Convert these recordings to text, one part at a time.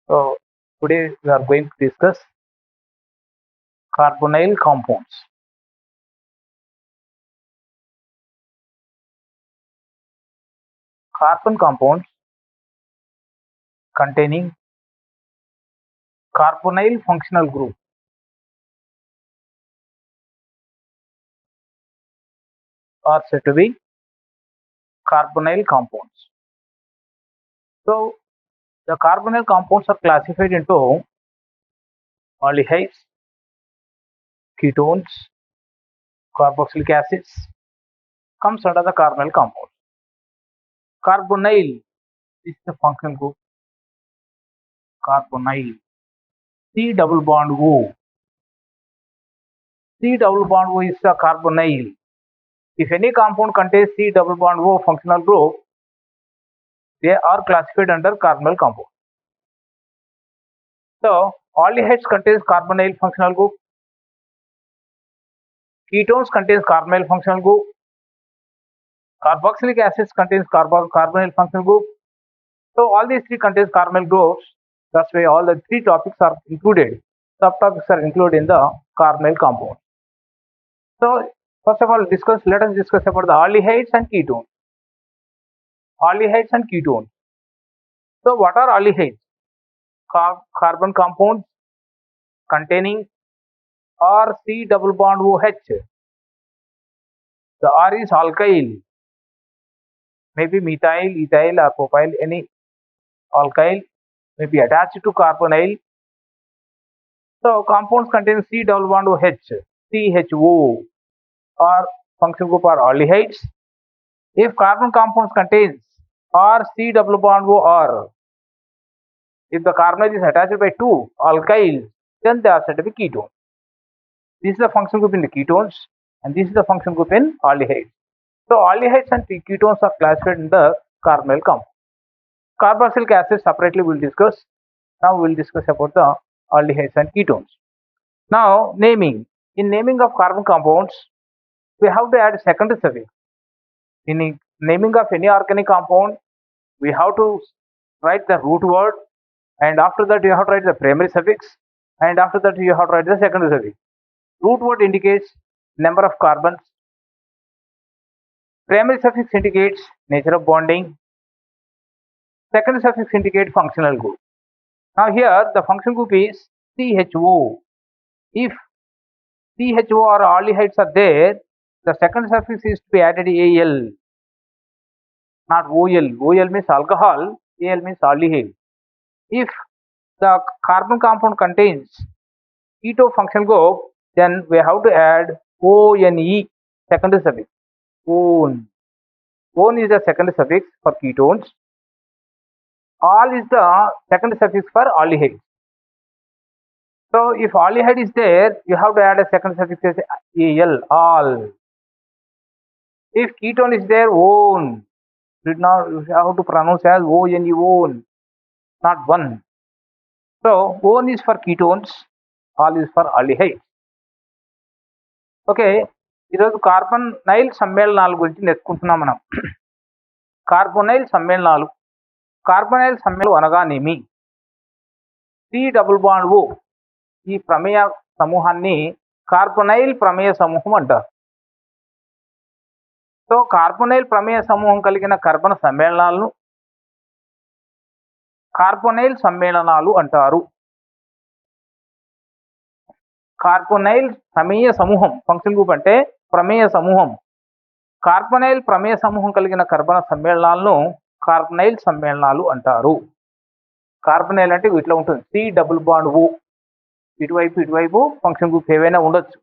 So today we are going to discuss carbonyl compounds. Carbon compounds containing carbonyl functional group are said to be carbonyl compounds. So the carbonyl compounds are classified into aldehydes, ketones, carboxylic acids comes under the carbonyl compound. Carbonyl is the functional group. Carbonyl. C double bond O. C double bond O is the carbonyl. If any compound contains C double bond O functional group, they are classified under carbonyl compound. So aldehydes contains carbonyl functional group. Ketones contains carbonyl functional group. Carboxylic acids contains carbonyl functional group. So all these three contains carbonyl groups. That's why all the three topics are included. Subtopics are included in the carbonyl compound. So first of all, let us discuss about the aldehydes and ketones. Aldehydes and ketones. So what are aldehydes? Carbon compounds containing RC double bond OH. The R is alkyl, maybe methyl, ethyl or propyl, any alkyl may be attached to carbonyl. So compounds containing C double bond OH, CHO or functional group are aldehydes. If carbon compounds contains RC double bond OR, if the carbonyl is attached by two alkyls, then they are said to be ketones. This is the functional group in the ketones and this is the functional group in aldehydes. So aldehydes and ketones are classified in the carbonyl compound. Carboxylic acid separately we will discuss. Now we will discuss about the aldehydes and ketones. Now naming. In naming of carbon compounds, we have to add secondary suffix. In naming of any organic compound, we have to write the root word, and after that you have to write the primary suffix, and after that you have to write the secondary suffix. Root word indicates number of carbons. Primary suffix indicates nature of bonding. Secondary suffix indicates functional group. Now here the functional group is CHO. If CHO or aldehydes are there, the second suffix is to be added AL, not OL. OL means alcohol, AL means aldehyde. If the carbon compound contains keto functional group, then we have to add ONE, secondary suffix. ON. ON is the secondary suffix for ketones. Al is the secondary suffix for aldehyde. So if aldehyde is there, you have to add a second suffix as AL, all. If ketone is there, ON. You have to pronounce as ONE, ON, not one. So ON is for ketones, all is for aldehyde. Okay, ఈరోజు carbonyl సమ్మేళనాల గురించి నేర్చుకుంటున్నాం మనం. Carbonyl సమ్మేళనాలు. Carbonyl సమ్మేళనాలు అనగానేమి? C double bond ఓ ఈ ప్రమేయ సమూహాన్ని కార్బొనైల్ ప్రమేయ సమూహం అంటారు. సో కార్బొనైల్ ప్రమేయ సమూహం కలిగిన కర్బన సమ్మేళనాలను కార్బొనైల్ సమ్మేళనాలు అంటారు. కార్బొనైల్ ప్రమేయ సమూహం, ఫంక్షన్ గ్రూప్ అంటే ప్రమేయ సమూహం. కార్బొనైల్ ప్రమేయ సమూహం కలిగిన కర్బన సమ్మేళనాలను కార్బొనైల్ సమ్మేళనాలు అంటారు. కార్బొనైల్ అంటే ఇట్లా ఉంటుంది, సి డబుల్ బాండ్ ఓ, ఇటువైపు ఫంక్షన్ గ్రూప్ ఏవైనా ఉండొచ్చు.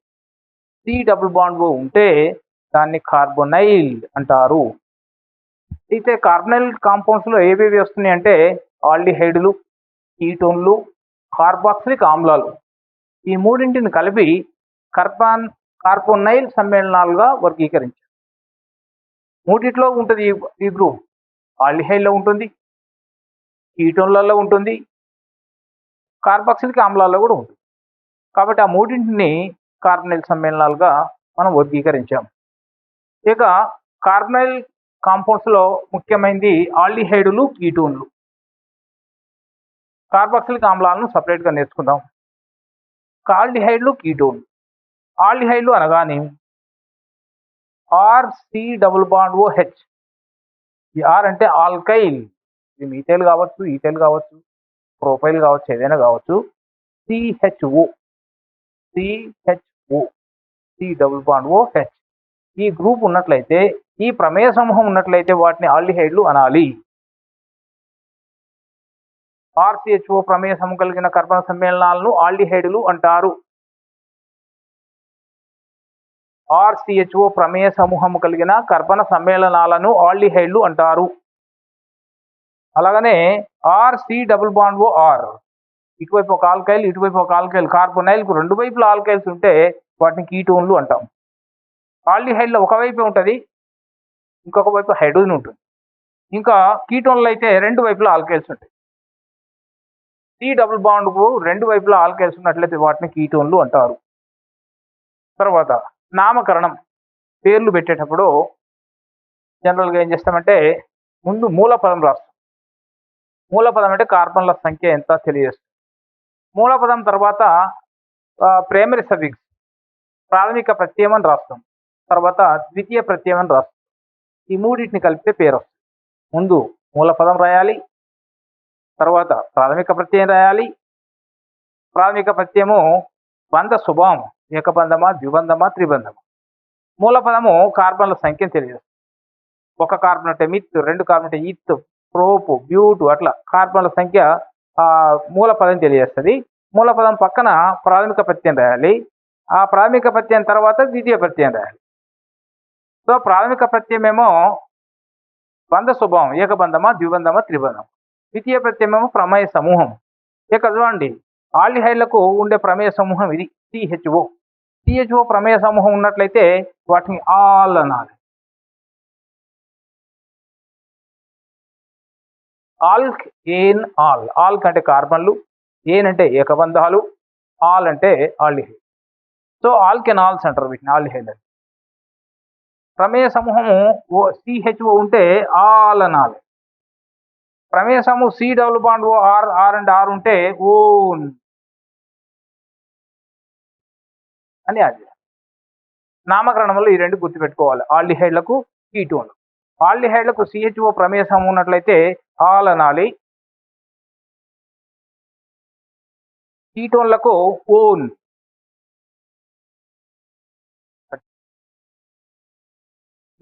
సి డబుల్ బాండ్ ఓ ఉంటే దాన్ని కార్బొనైల్ అంటారు. అయితే కార్బొనైల్ కాంపౌండ్స్ లో ఏవేవి వస్తున్నాయి అంటే ఆల్డిహైడ్లు, కీటోన్లు, కార్బాక్సిలిక్ ఆమ్లాలు. ఈ మూడింటిని కలిపి కార్బొనైల్ సమ్మేళనాలుగా వర్గీకరించారు. మూడిట్లో ఉంటుంది ఈ గ్రూప్. ఆల్డిహైడ్లో ఉంటుంది, కీటోన్లలో ఉంటుంది, కార్బాక్సిలిక్ ఆమ్లాల్లో కూడా ఉంటుంది. కాబట్టి ఆ మూడింటిని కార్బొనైల్ సమ్మేళనాలుగా మనం వర్గీకరించాం. ఇక కార్బొనైల్ కాంపౌండ్స్ లో ముఖ్యమైనది ఆల్డిహైడ్లు, కీటోన్లు. కార్బాక్సిలిక్ ఆమ్లాలను సపరేట్గా నేర్చుకుందాం. ఆల్డిహైడ్లు, కీటోన్. ఆల్డిహైడ్లు అనగానే ఆర్సి డబుల్ బాండ్ ఓహెచ్. ఈ ఆర్ అంటే ఆల్కైల్, ఇది మీథైల్ కావచ్చు, ఈథైల్ కావచ్చు, ప్రొపైల్ కావచ్చు, ఏదైనా కావచ్చు. CHO, CHO, C double bond OH. ఈ గ్రూప్ ఉన్నట్లయితే, ఈ ప్రమేయ సమూహం ఉన్నట్లయితే వాటిని ఆల్డిహైడ్లు అనాలి. ఆర్సిహెచ్ఓ ప్రమేయ సమూహం కలిగిన కర్బన సమ్మేళనాలను ఆల్డిహైడ్లు అంటారు. ఆర్సిహెచ్ఓ ప్రమేయ సమూహం కలిగిన కర్బన సమ్మేళనాలను ఆల్డిహైడ్లు అంటారు. అలాగనే RC double bond O R, ఇటువైపు ఒక ఆల్కైల్, ఇటువైపు ఒక ఆల్కైల్, కార్బొనైల్కు రెండు వైపుల ఆల్కైల్స్ ఉంటే వాటిని కీటోన్లు అంటాం. ఆల్డిహైడ్లో ఒకవైపే ఉంటుంది, ఇంకొక వైపు హైడ్రోజన్ ఉంటుంది. ఇంకా కీటోన్లు అయితే రెండు వైపులా ఆల్కైల్స్ ఉంటాయి. సి డబుల్ బాండ్కు రెండు వైపులా ఆల్కైల్స్ ఉన్నట్లయితే వాటిని కీటోన్లు అంటారు. తర్వాత నామకరణం, పేర్లు పెట్టేటప్పుడు జనరల్గా ఏం చేస్తామంటే ముందు మూలపదం రాస్తాం. మూలపదం అంటే కార్బన్ల సంఖ్య ఎంత తెలియజేస్తుంది. మూలపదం తర్వాత ప్రైమరీ సఫిక్స్, ప్రాథమిక ప్రత్యయం అని రాస్తాం. తర్వాత ద్వితీయ ప్రత్యయం అని రాస్తాం. ఈ మూడింటిని కలిపితే పేరు వస్తుంది. ముందు మూలపదం రాయాలి, తర్వాత ప్రాథమిక ప్రత్యయం రాయాలి. ప్రాథమిక ప్రత్యయము బంధ స్వభావం, ఏకబంధమా, ద్విబంధమా, త్రిబంధమా. మూలపదము కార్బన్ల సంఖ్యను తెలియజేస్తుంది. ఒక కార్బన్ అంటే మిత్, రెండు కార్బన్ అంటే ఇత్, ప్రోప్, బ్యూట్, అట్లా కార్బన్ల సంఖ్య మూలపదం తెలియజేస్తుంది. మూలపదం పక్కన ప్రాథమిక ప్రత్యయం రాయాలి. ఆ ప్రాథమిక ప్రత్యయం తర్వాత ద్వితీయ ప్రత్యయం రాయాలి. సో ప్రాథమిక ప్రత్యయం ఏమో బంధ స్వభావం, ఏకబంధమా, ద్విబంధమా, త్రిబంధం. ద్వితీయ ప్రత్యయం ఏమో ప్రమేయ సమూహం. ఇక చూడండి, ఆల్డిహైడ్లకు ఉండే ప్రమేయ సమూహం ఇది సిహెచ్ఓ. సిహెచ్ఓ ప్రమేయ సమూహం ఉన్నట్లయితే వాటిని ఆల్ అనాలి. ఆల్క్, ఏన్, ఆల్. ఆల్క్ అంటే కార్బన్లు, ఏన్ అంటే ఏకబంధాలు, ఆల్ అంటే ఆల్డిహైడ్. సో ఆల్కెనాల్స్ అంటారు వీటిని, ఆల్డిహైడ్ అని. ప్రమేయ సమూహము సిహెచ్ఓ ఉంటే ఆల్ అనాలి. ప్రమేయ సమూహం C double bond O R, R and R ఉంటే ఓన్ అని అది. నామకరణం వల్ల ఈ రెండు గుర్తుపెట్టుకోవాలి, ఆల్డిహైడ్లకు, కీటోన్లు. ఆల్డిహైడ్లకు సిహెచ్ఓ ప్రమేయ సమూహం ఉన్నట్లయితే ఆల్ అనాలి. కీటోన్లకు own.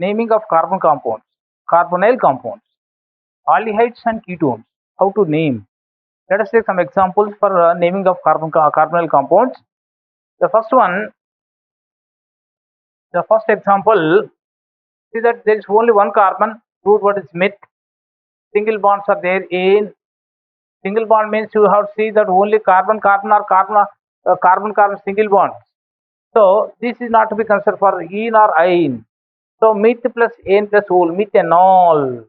Naming of carbon compounds, carbonyl compounds, aldehydes and ketones. How to name? Let us take some examples for naming of carbonyl compounds. The first example, see that there is only one carbon, root word is meth. Single bonds are there in. Single bond means you have to see that only carbon or carbon single bonds. So this is not to be considered for ene or ine. So meth plus ane plus ol, methanol.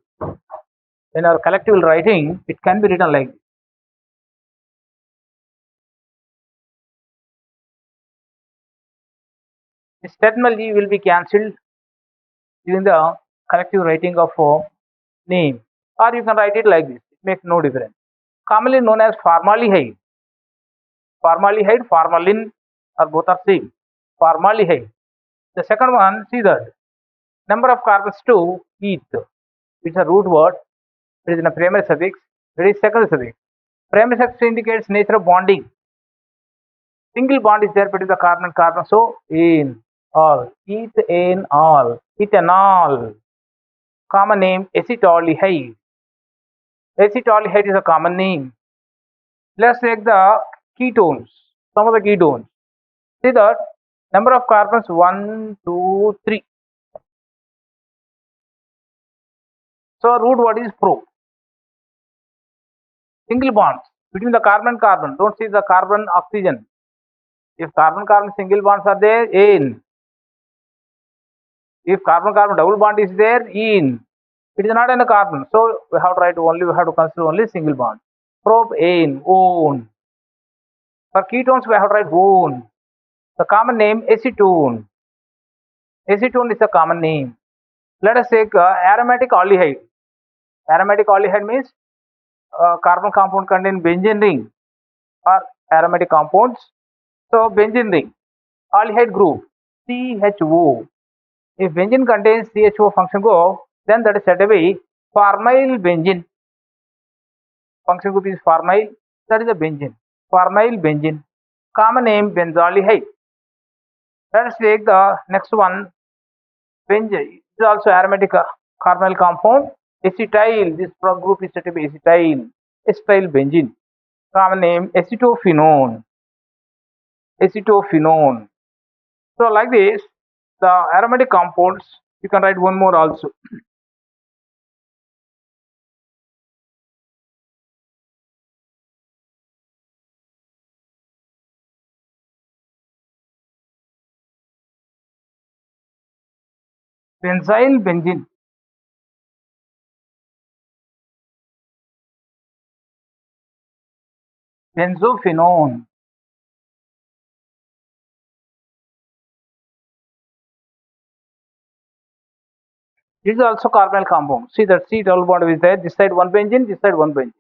In our collective writing, it can be written like this. This terminology will be cancelled during the collective writing of name, or you can write it like this. It makes no difference. Commonly known as formaldehyde. Formaldehyde, formalin, or both are same. Formaldehyde. The second one, see that number of carbons to eth. It's a root word. It is in a primary suffix. It is secondary suffix. Primary suffix indicates nature of bonding. Single bond is there between the carbon and carbon. So in all, ethane all, ethanol. Common name acetaldehyde. Acetaldehyde is a common name. Let's take the ketones. Some of the ketones. See that number of carbons 1, 2, 3. So root word is pro. Single bonds between the carbon and carbon. Don't see the carbon oxygen. If carbon single bonds are there, in. If carbon double bond is there, in. It is not in a carbon, so we have to consider only single bond. Propane, one. For ketones we have to write one. The common name acetone. Acetone is a common name. Let us take aromatic aldehyde. Aromatic aldehyde means carbon compound contain benzene ring or aromatic compounds. So benzene ring, aldehyde group CHO. If benzene contains CHO function group, then that is said to be formyl benzene. Function group is formyl, that is a benzene. Formyl benzene. Common name benzaldehyde. Let us take the next one. Benzene is also aromatic carbonyl compound. Acetyl, this group is said to be acetyl. Acetyl benzene. Common name acetophenone. Acetophenone. So like this, the aromatic compounds, you can write one more also. Benzyl benzene. Benzophenone. This is also carbonyl compound. See that C double bond is there. This side one benzene, this side one benzene.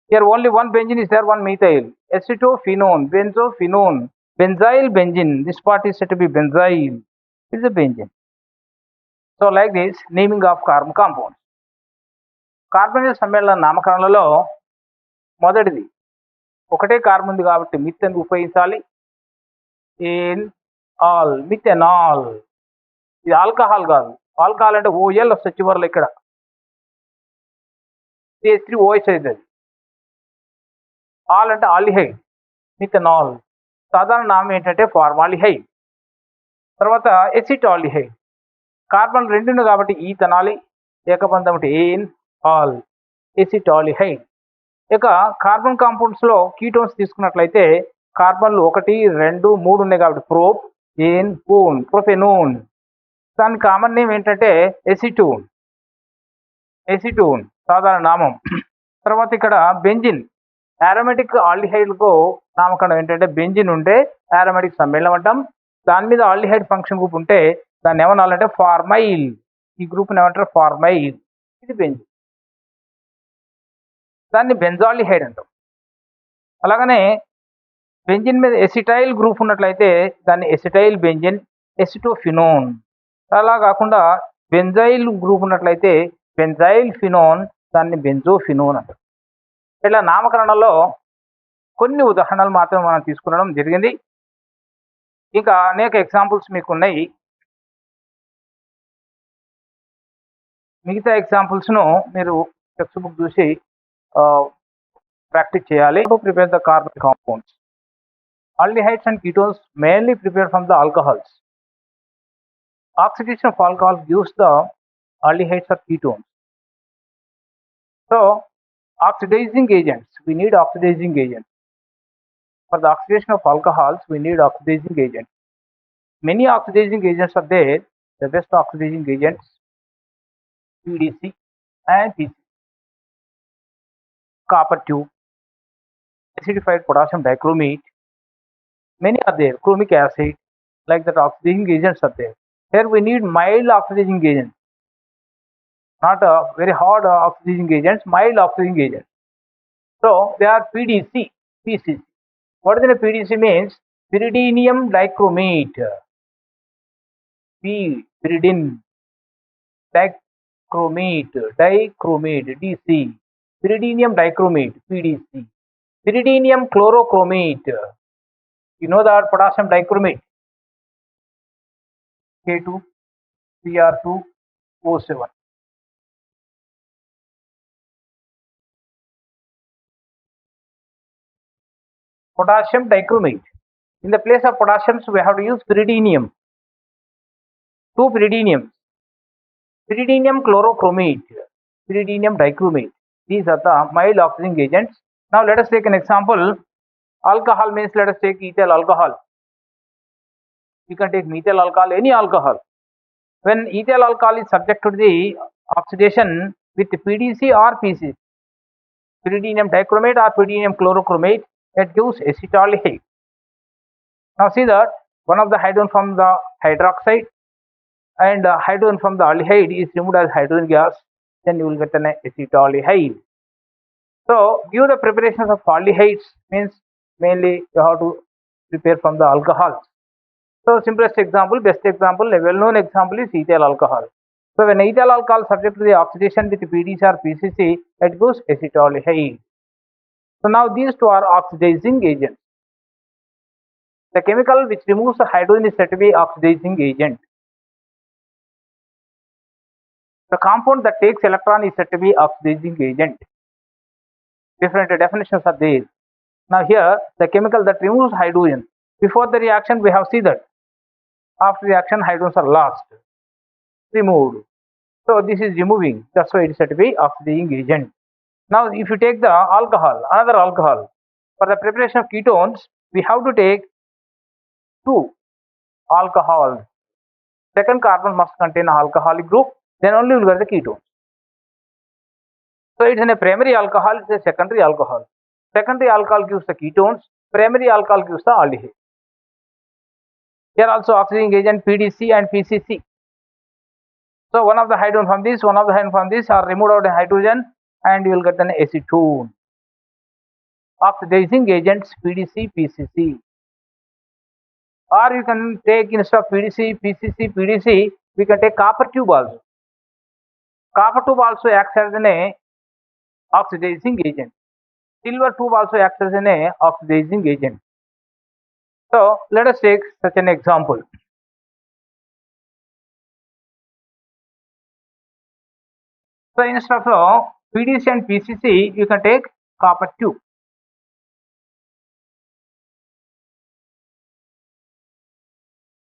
Here only one benzene is there, one methyl. Acetophenone, benzophenone, benzyl benzene. This part is said to be benzyl. This is a benzene. So like this, naming of carbon compounds. Carbon సమ్మేళన నామకరణలో మొదటిది ఒకటే carbon ఉంది కాబట్టి methane ఉపయోగించాలి. ఇన్ ఆల్ methanol. ఇది ఆల్కహాల్ కాదు. ఆల్కహాల్ అంటే ఓఎల్ వస్తుంది చివరిలో ఇక్కడ. CH3OH అవుతుంది. ఆల్ అంటే ఆల్డిహైడ్, మిథెనాల్. సాధారణ నామం ఏంటంటే ఫార్మాలిహైడ్. తర్వాత ఎసిటాల్డిహైడ్. కార్బన్ రెండు కాబట్టి ఈ తనాలి. ఏకబంధం అంటే ఏన్ ఆల్ ఎసిటాల్డిహైడ్. ఇక కార్బన్ కాంపౌండ్స్ లో కీటోన్స్ తీసుకున్నట్లయితే కార్బన్లు 1, 2, 3 ఉన్నాయి కాబట్టి ప్రోప్, ఏన్, పూన్, ప్రొఫెనోన్. దాని కామన్ నేమ్ ఏంటంటే ఎసిటోన్. ఎసిటోన్ సాధారణ నామం. తర్వాత ఇక్కడ బెంజిన్, ఆరోమాటిక్ ఆల్డిహైడ్కు నామకరణం ఏంటంటే బెంజిన్ ఉంటే ఆరోమాటిక్ సమ్మేళనం అంటాం. దాని మీద ఆల్డిహైడ్ ఫంక్షన్ గ్రూప్ ఉంటే దాన్ని ఏమనాలంటే ఫార్మైల్. ఈ గ్రూప్ని ఏమంటారు? ఫార్మైల్. ఇది బెంజిన్. దాన్ని బెంజాల్డిహైడ్ అంటాం. అలాగనే బెంజిన్ మీద ఎసిటైల్ గ్రూప్ ఉన్నట్లయితే దాన్ని ఎసిటైల్ బెంజిన్, ఎసిటోఫినోన్. అలా కాకుండా బెంజైల్ గ్రూప్ ఉన్నట్లయితే బెంజైల్ ఫినోన్, దాన్ని బెంజోఫినోన్ అంటారు. ఇట్లా నామకరణలో కొన్ని ఉదాహరణలు మాత్రమే మనం తీసుకునడం జరిగింది. ఇంకా అనేక ఎగ్జాంపుల్స్ మీకు ఉన్నాయి. మిగతా ఎగ్జాంపుల్స్ను మీరు టెక్స్ట్ బుక్ చూసి practice cheyali. To prepare the carbon compounds. Aldehydes and ketones mainly prepared from the alcohols. Oxidation of alcohol gives the aldehydes or ketones. So oxidizing agents, we need oxidizing agents. For the oxidation of alcohols, we need oxidizing agents. Many oxidizing agents are there. The best oxidizing agents, PDC and PC. Copper tube, acidified potassium dichromate, many are there. Chromic acid, like that oxidizing agents are there. Here we need mild oxidizing agents, not very hard oxidizing agents, mild oxidizing agents. So they are PDC, PCC. What is the PDC means? Pyridinium dichromate. Pyridin dichromate, DC. Pyridinium dichromate, PDC. Pyridinium chlorochromate. You know that potassium dichromate, K2, Cr2O7. Potassium dichromate. In the place of potassiums, we have to use pyridinium. Two pyridiniums. Pyridinium chlorochromate, pyridinium dichromate. These are the mild oxidizing agents. Now let us take an example. Alcohol means let us take ethyl alcohol. You can take methyl alcohol, any alcohol. When ethyl alcohol is subject to the oxidation with PDC or PC, pyridinium dichromate or pyridinium chlorochromate, it gives acetaldehyde. Now see that one of the hydrogen from the hydroxide and hydrogen from the aldehyde is removed as hydrogen gas, then you will get an acetaldehyde. So give the preparations of aldehydes means mainly you have to prepare from the alcohols. So simplest example, best example, a well-known example is ethyl alcohol. So when ethyl alcohol subject to the oxidation with PDC or PCC, it goes acetaldehyde. So now these two are oxidizing agents. The chemical which removes the hydrogen is said to be oxidizing agent. The compound that takes electron is said to be oxidizing agent. Different definitions are there. Now here the chemical that removes hydrogen. Before the reaction we have seen that after reaction hydrogens are lost, removed. So this is removing. That's why it is said to be oxidizing agent. Now if you take the alcohol, another alcohol, for the preparation of ketones we have to take two alcohols. Second carbon must contain an alcoholic group, then only you will get the ketone. So it's in a primary alcohol, it's a secondary alcohol. Secondary alcohol gives the ketones, primary alcohol gives the aldehyde. Here also oxidizing agent PDC and PCC. So one of the hydrogen from this, one of the hydrogen from this are removed out the hydrogen and you will get an acetone. Oxidizing agents PDC, PCC. Or you can take instead of PDC, PCC, PDC, we can take copper tube also. Copper tube also acts as an oxidizing agent. Silver tube also acts as an oxidizing agent. So let us take such an example. So instead of PDC and PCC, you can take copper tube.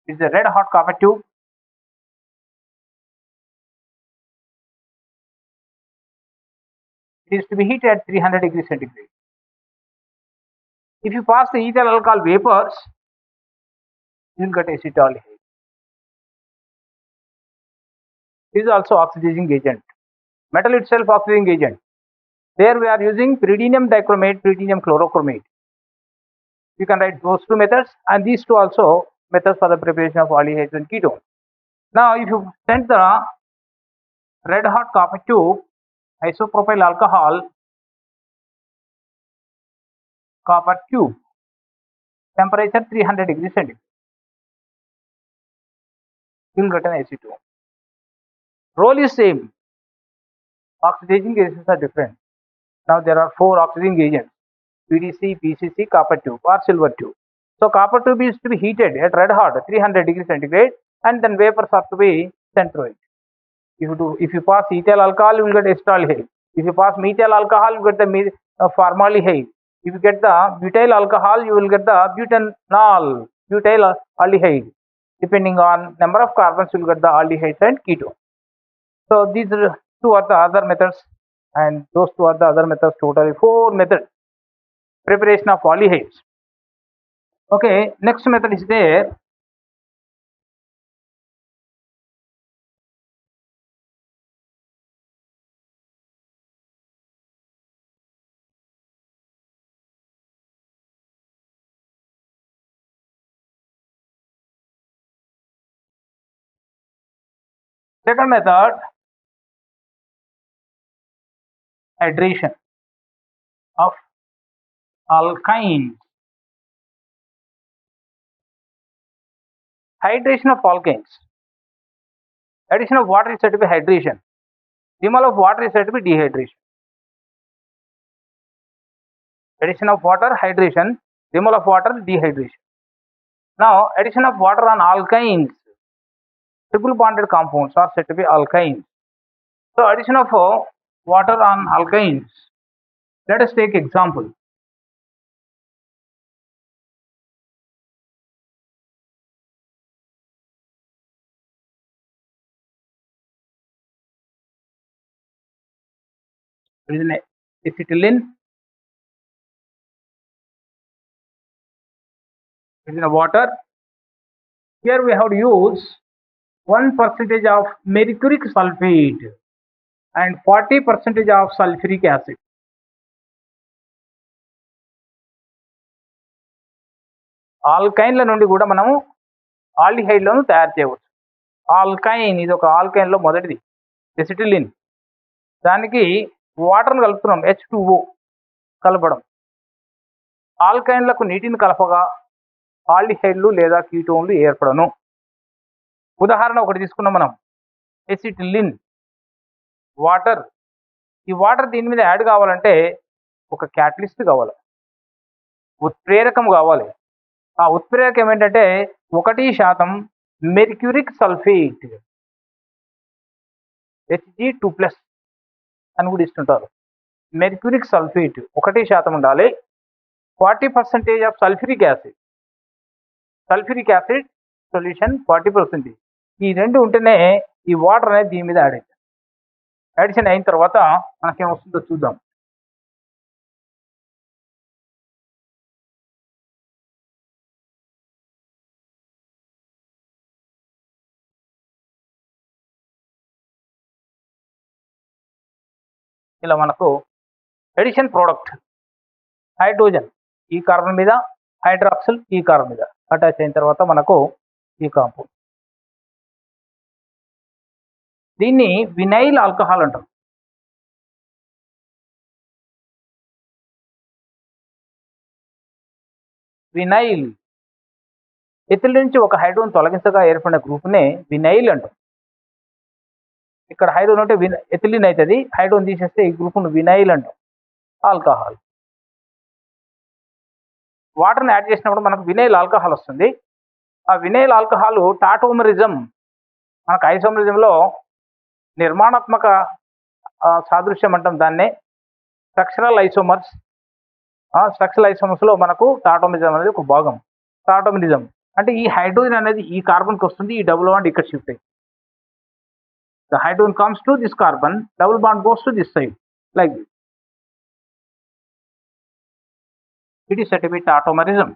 It's a red hot copper tube. It is to be heated at 300 degrees centigrade. If you pass the ethyl alcohol vapors, you will get acetaldehyde. This is also oxidizing agent. Metal itself oxidizing agent. There we are using pyridinium dichromate, pyridinium chlorochromate. You can write those two methods and these two also methods for the preparation of aldehydes and ketones. Now if you send the red hot copper tube, isopropyl alcohol, copper tube, temperature 300 degrees centigrade, you will get an acetone. Role is same. Oxidizing agents are different. Now there are four oxidizing agents: PDC, PCC, copper tube or silver tube. So copper tube is to be heated at red hot 300 degrees centigrade and then vapors are to be sent through it. If you pass ethyl alcohol, you will get acetaldehyde. If you pass methyl alcohol, you get the formaldehyde. If you get the butyl alcohol, you will get the butanol, butyl aldehyde. Depending on number of carbons, you will get the aldehydes and ketone. So these two are the other methods, and those two are the other methods. Totally four methods. Preparation of aldehydes. Okay, next method is there. Second method, hydration of alkynes. Hydration of alkanes. Addition of water is said to be hydration. Removal of water is said to be dehydration. Addition of water, hydration. Removal of water, dehydration. Now, addition of water on alkynes, triple bonded compounds are said to be alkynes. So, addition of water on alkynes. Let us take example. It is an acetylene. It is in a water. Here we have to use 1% of mercuric sulfate and 40% of sulfuric acid. ఆల్కైన్ల నుండి కూడా మనము ఆల్డిహైడ్లను తయారు చేయవచ్చు. ఆల్కైన్ ఇది ఒక ఆల్కైన్లో మొదటిది acetylene. దానికి వాటర్ను కలుపుతున్నాం H2O. కలపడం. ఆల్కైన్లకు నీటిని కలపగా ఆల్డిహైడ్లు లేదా కీటోన్లు ఏర్పడను. ఉదాహరణ ఒకటి తీసుకున్నాం మనం, ఎసిటిలిన్, వాటర్. ఈ వాటర్ దీని మీద యాడ్ కావాలంటే ఒక క్యాటలిస్ట్ కావాలి, ఉత్ప్రేరకం కావాలి. ఆ ఉత్ప్రేరకం ఏంటంటే 1% మెర్క్యూరిక్ సల్ఫేట్, Hg2+ అని కూడా ఇస్తుంటారు. మెర్క్యూరిక్ సల్ఫేట్ 1% ఉండాలి. 40% ఆఫ్ సల్ఫ్యూరిక్ యాసిడ్ సొల్యూషన్ 40%. ఈ రెండు ఉంటేనే ఈ వాటర్ అనేది దీని మీద యాడిషన్ అయిన తర్వాత మనకేమొస్తుందో చూద్దాం. ఇలా మనకు ఎడిషన్ ప్రోడక్ట్ హైడ్రోజన్ ఈ కార్బన్ మీద, హైడ్రాక్సిల్ ఈ కార్బన్ మీద అటాచ్ అయిన తర్వాత మనకు ఈ కాంపౌండ్. దీన్ని వినైల్ ఆల్కహాల్ అంటారు. వినైల్, ఎథిలిన్ నుంచి ఒక హైడ్రోజన్ తొలగించగా ఏర్పడిన గ్రూప్నే వినైల్ అంటాం. ఇక్కడ హైడ్రోజన్ ఉంటే ఎథిలిన్ అవుతుంది, హైడ్రోజన్ తీసేస్తే ఈ గ్రూప్ను వినైల్ అంటాం. ఆల్కహాల్. వాటర్ని యాడ్ చేసినప్పుడు మనకు వినైల్ ఆల్కహాల్ వస్తుంది. ఆ వినైల్ ఆల్కహాల్ టాటోమరిజం, మనకు ఐసోమరిజంలో నిర్మాణాత్మక సాదృశ్యం అంటాం దాన్నే. స్ట్రక్చరల్ ఐసోమర్స్లో మనకు టాటోమరిజం అనేది ఒక భాగం. టాటోమరిజం అంటే ఈ హైడ్రోజన్ అనేది ఈ కార్బన్కి వస్తుంది, ఈ డబుల్ బాండ్ ఇక్కడ షిఫ్ట్ అయ్యి the hydrogen comes to this carbon, double bond goes to this side, like this. It is said to be tautomerism.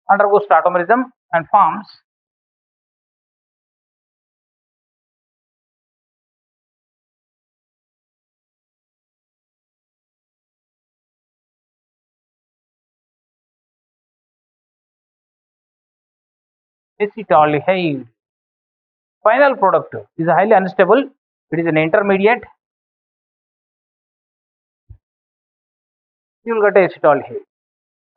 Undergoes tautomerism and forms acetaldehyde. Final product is highly unstable. It is an intermediate. You will get acetaldehyde.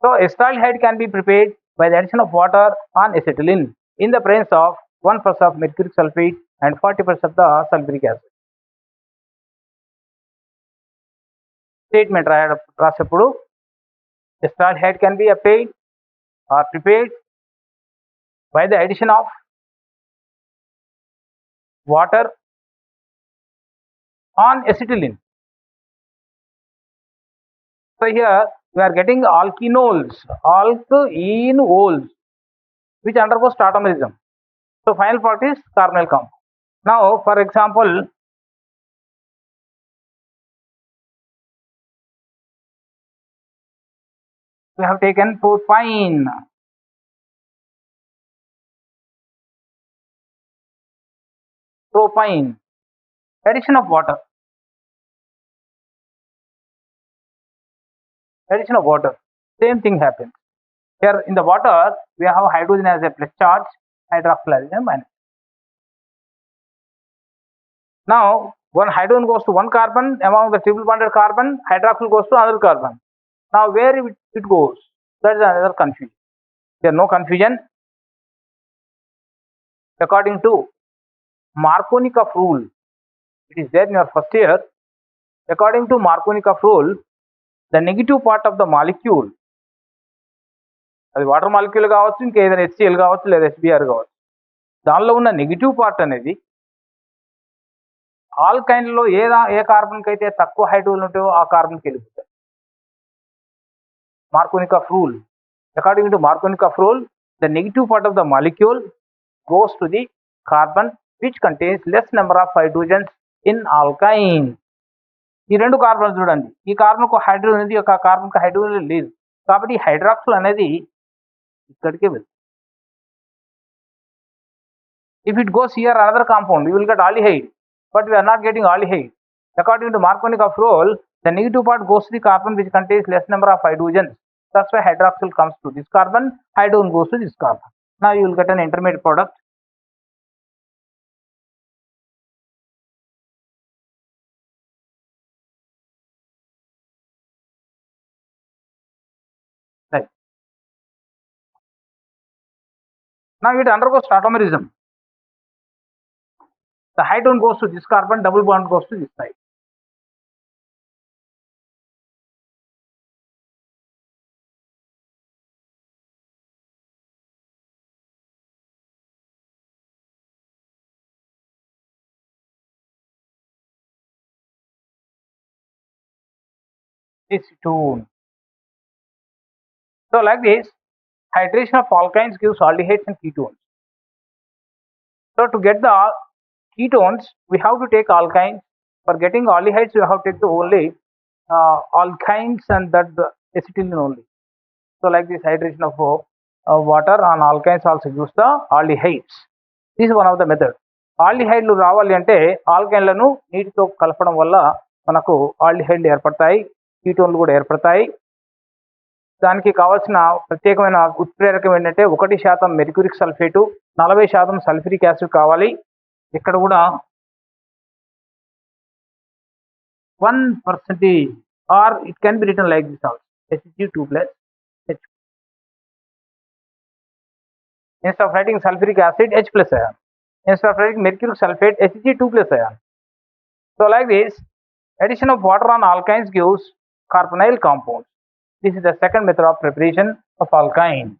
So acetaldehyde can be prepared by the addition of water on acetylene in the presence of 1% of mercuric sulfate and 40% of the sulfuric acid. Statement రాసేప్పుడు acetaldehyde can be obtained or prepared by the addition of water on acetylene. So here we are getting alkenols which undergoes tautomerism. So final product is carbonyl compound. Now for example, we have taken propine. Addition of water. Same thing happens. Here in the water we have hydrogen as a plus charge, hydroxyl as a minus. Now one hydrogen goes to one carbon among the triple bonded carbon, hydroxyl goes to another carbon. Now where it goes, that is another confusion. There is no confusion. According to Markovnikov rule, it is there in your first year. According to Markovnikov rule, the negative part of the molecule, అది water molecule కావచ్చు, ఇంకా ఏదైనా HCl కావచ్చు లేదా HBr కావచ్చు, దానిలో ఉన్న negative part అనేది ఆల్కైన్లో ఏ కార్బన్కి అయితే తక్కువ హైడ్రోజన్ ఉంటాయో ఆ కార్బన్కి వెళ్ళిపోతాయి. Markovnikov rule. According to Markovnikov rule, the negative part of the molecule goes to the carbon which contains less number of hydrogens in alkyne. ఈ రెండు కార్బన్ చూడండి, ఈ కార్బన్కు హైడ్రోజన్ ఉంది, ఒక కార్బన్కి హైడ్రోజన్ లేదు, కాబట్టి హైడ్రాక్సిల్ అనేది ఇక్కడికే వెళ్తుంది. If it goes here another compound, you will get aldehyde, but we are not getting aldehyde. According to Markovnikov rule, the negative part goes to the carbon which contains less number of hydrogens. That's why hydroxyl comes to this carbon, hydrogen goes to this carbon. Now you will get an intermediate product. Now it undergoes tautomerism. The hydrogen goes to this carbon, double bond goes to this side. Acetone. So like this, hydration of alkynes gives aldehydes and ketones. So to get the ketones, we have to take alkynes. For getting aldehydes, we have to take the only alkynes and that the acetylene only. So like this, hydration of water on alkynes also gives the aldehydes. This is one of the methods. ఆల్డిహైడ్లు రావాలి అంటే ఆల్కైన్లను నీటితో కలపడం వల్ల మనకు ఆల్డిహైడ్లు ఏర్పడతాయి, కీటోన్లు కూడా ఏర్పడతాయి. దానికి కావాల్సిన ప్రత్యేకమైన ఉత్ప్రేరకం ఏంటంటే 1% మెర్క్యూరిక్ సల్ఫేటు, 40% సల్ఫ్యూరిక్ యాసిడ్ కావాలి. ఇక్కడ కూడా 1%, or it can be written like this also, Hg2 plus H. Instead of writing sulfuric acid, H plus ion. Instead of writing mercuric sulfate, Hg2 plus ion. So like this, addition of water on alkynes gives carbonyl compounds. This is the second method of preparation of alkyne.